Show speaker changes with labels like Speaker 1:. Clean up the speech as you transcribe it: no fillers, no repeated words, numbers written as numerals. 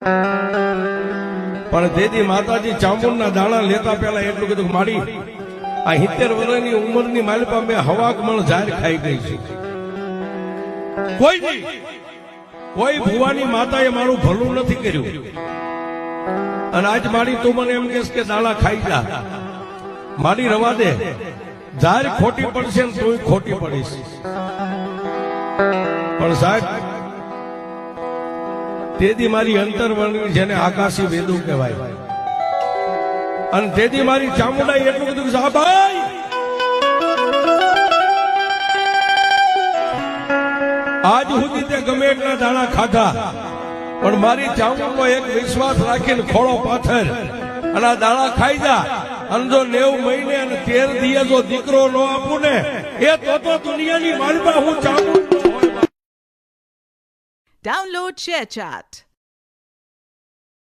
Speaker 1: પણ દેદી માતાજી ચામુંડના દાણા લેતા પહેલા એટલું કીધું મારી આ 70 વર્ષની ઉંમરની માલપા મેં હવાક મણ ઝાર ખાઈ ગઈ છે. કોઈ ભુવાની માતાએ મારું ભલું નથી કર્યું અને આજ મારી તું મને એમ કહેશ કે દાણા ખાઈ જા. મારી રવા દે, ઝાર ખોટી પડશે ને તું ખોટી પડીશ. પણ સાહેબ તેદી મારી અંતરવર્ણી જેને આકાશી વેદો કહેવાય અને તેદી મારી ચામુંડા એટલું બધું સાહેબ આજ સુધી તે ગમે એટલા દાણા ખાધા પણ મારી ચામુંડનો એક વિશ્વાસ રાખીને ખોળો પાથર અને આ દાણા ખાઈ જા અને જો 90 મહિને અને 13 દિવસ જો દીકરો ન આપું ને એ તો દુનિયાની માલમાં હું ચામુંડ.
Speaker 2: Download ShareChat.